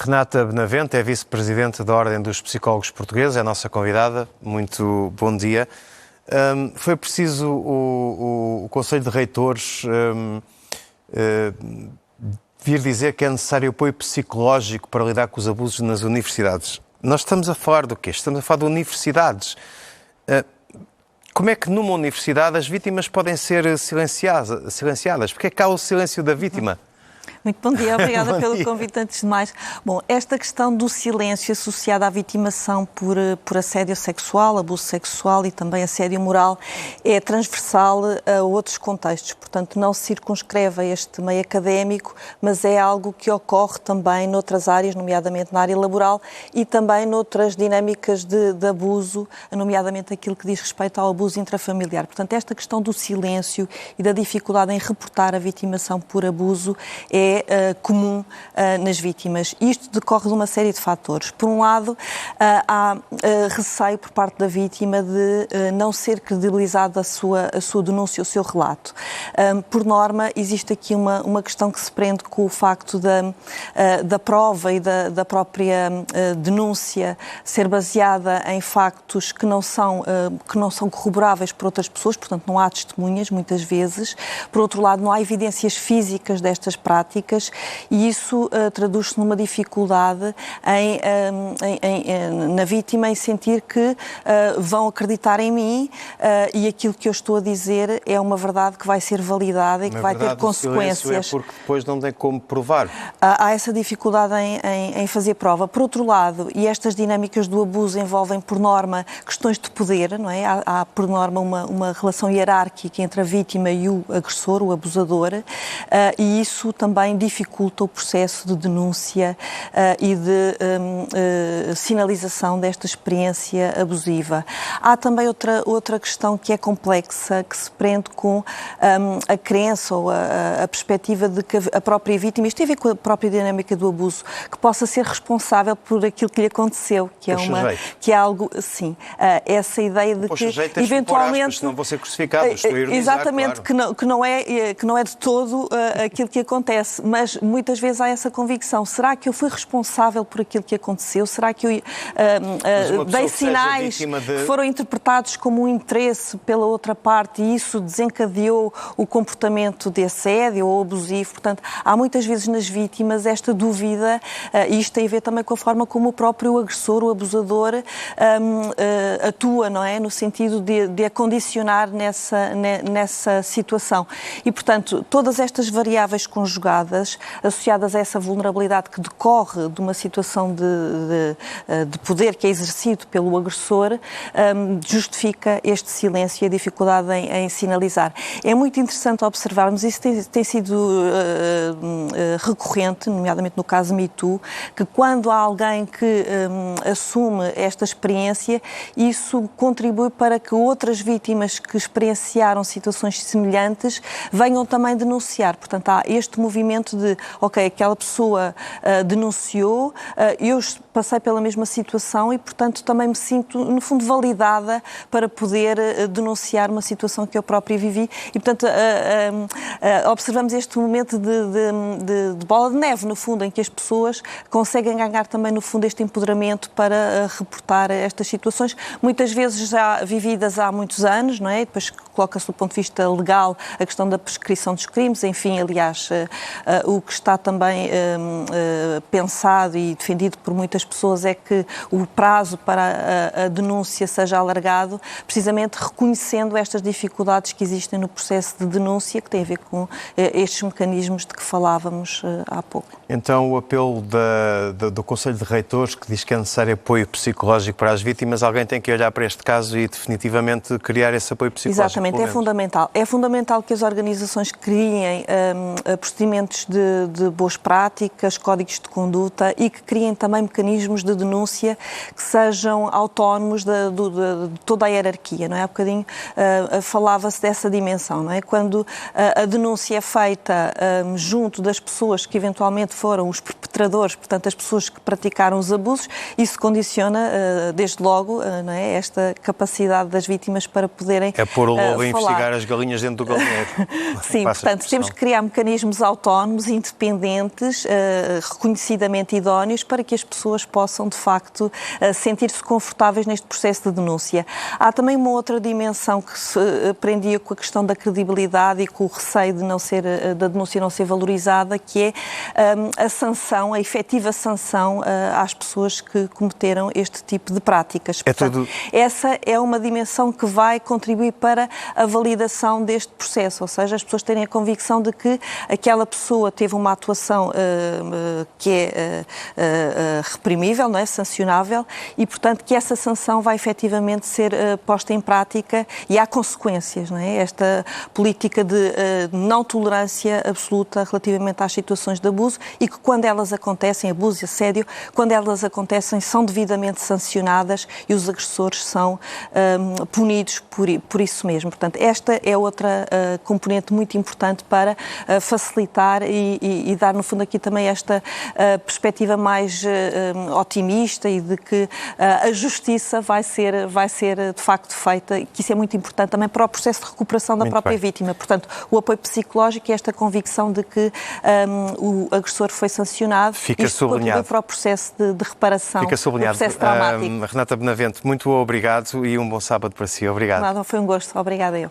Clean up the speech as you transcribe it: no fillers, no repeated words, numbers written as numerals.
Renata Benavente é vice-presidente da Ordem dos Psicólogos Portugueses, é a nossa convidada. Muito bom dia. Foi preciso o Conselho de Reitores vir dizer que é necessário apoio psicológico para lidar com os abusos nas universidades. Nós estamos a falar do quê? Estamos a falar de universidades. Como é que numa universidade as vítimas podem ser silenciadas? Porque é que há o silêncio da vítima? Muito bom dia, obrigada pelo convite antes de mais. Bom, esta questão do silêncio associado à vitimação por assédio sexual, abuso sexual e também assédio moral é transversal a outros contextos. Portanto, não se circunscreve a este meio académico, mas é algo que ocorre também noutras áreas, nomeadamente na área laboral e também noutras dinâmicas de abuso, nomeadamente aquilo que diz respeito ao abuso intrafamiliar. Portanto, esta questão do silêncio e da dificuldade em reportar a vitimação por abuso é comum nas vítimas. Isto decorre de uma série de fatores. Por um lado, há receio por parte da vítima de não ser credibilizada a sua denúncia, o seu relato. Por norma, existe aqui uma questão que se prende com o facto da prova e da própria denúncia ser baseada em factos que não são corroboráveis por outras pessoas, portanto não há testemunhas, muitas vezes. Por outro lado, não há evidências físicas destas práticas e isso traduz-se numa dificuldade na vítima em sentir que vão acreditar em mim e aquilo que eu estou a dizer é uma verdade que vai ser validada e que vai ter consequências. É porque depois não tem como provar. Há essa dificuldade em fazer prova. Por outro lado, e estas dinâmicas do abuso envolvem, por norma, questões de poder, não é? Há por norma, uma relação hierárquica entre a vítima e o agressor, o abusador, e isso também dificulta o processo de denúncia e de sinalização desta experiência abusiva. Há também outra questão que é complexa, que se prende com a crença ou a perspectiva de que a própria vítima, isto tem a ver com a própria dinâmica do abuso, que possa ser responsável por aquilo que lhe aconteceu, que é algo, sim, essa ideia de que eventualmente, senão vou ser crucificado, estou a ironizar, exatamente, claro. que não é de todo aquilo que acontece, mas muitas vezes há essa convicção, será que eu fui responsável por aquilo que aconteceu? Será que eu dei sinais que foram interpretados como um interesse pela outra parte e isso desencadeou o comportamento de assédio ou abusivo? Portanto, há muitas vezes nas vítimas esta dúvida, e isto tem a ver também com a forma como o próprio agressor, o abusador, atua, não é? No sentido de a condicionar nessa situação. E, portanto, todas estas variáveis conjugadas, associadas a essa vulnerabilidade que decorre de uma situação de poder que é exercido pelo agressor, justifica este silêncio e a dificuldade em sinalizar. É muito interessante observarmos, isso tem sido recorrente, nomeadamente no caso Me Too, que quando há alguém que assume esta experiência, isso contribui para que outras vítimas que experienciaram situações semelhantes venham também denunciar. Portanto, há este movimento de, ok, aquela pessoa denunciou, eu passei pela mesma situação e, portanto, também me sinto, no fundo, validada para poder denunciar uma situação que eu própria vivi e, portanto, observamos este momento de bola de neve, no fundo, em que as pessoas conseguem ganhar também, no fundo, este empoderamento para reportar estas situações, muitas vezes já vividas há muitos anos, não é? E depois coloca-se do ponto de vista legal a questão da prescrição dos crimes, enfim, aliás, o que está também pensado e defendido por muitas pessoas é que o prazo para a denúncia seja alargado, precisamente reconhecendo estas dificuldades que existem no processo de denúncia, que tem a ver com estes mecanismos de que falávamos há pouco. Então, o apelo do Conselho de Reitores, que diz que é necessário apoio psicológico para as vítimas, alguém tem que olhar para este caso e definitivamente criar esse apoio psicológico. Exatamente, é fundamental. É fundamental que as organizações criem procedimentos de boas práticas, códigos de conduta e que criem também mecanismos de denúncia que sejam autónomos de toda a hierarquia, não é? Há bocadinho falava-se dessa dimensão, não é? Quando a denúncia é feita junto das pessoas que eventualmente foram os perpetradores, portanto as pessoas que praticaram os abusos, isso condiciona desde logo, não é? Esta capacidade das vítimas para poderem pôr o lobo a investigar as galinhas dentro do galinheiro. Sim, portanto, temos que criar mecanismos autónomos autónomos, independentes, reconhecidamente idóneos, para que as pessoas possam, de facto, sentir-se confortáveis neste processo de denúncia. Há também uma outra dimensão que se prendia com a questão da credibilidade e com o receio da denúncia não ser valorizada, que é a sanção, a efetiva sanção às pessoas que cometeram este tipo de práticas. Portanto, essa é uma dimensão que vai contribuir para a validação deste processo, ou seja, as pessoas terem a convicção de que aquela pessoa teve uma atuação que é reprimível, não é? Sancionável, e, portanto, que essa sanção vai efetivamente ser posta em prática e há consequências, não é? Esta política de não tolerância absoluta relativamente às situações de abuso e que, quando elas acontecem, abuso e assédio, quando elas acontecem, são devidamente sancionadas e os agressores são punidos por isso mesmo. Portanto, esta é outra componente muito importante para facilitar e dar, no fundo, aqui também esta perspectiva mais otimista e de que a justiça vai ser de facto feita, que isso é muito importante também para o processo de recuperação da própria vítima. Portanto, o apoio psicológico e esta convicção de que o agressor foi sancionado, fica sublinhado para o processo de reparação, fica sublinhado. O processo traumático. Renata Benavente, muito obrigado e um bom sábado para si. Obrigado. Nada, foi um gosto. Obrigada eu.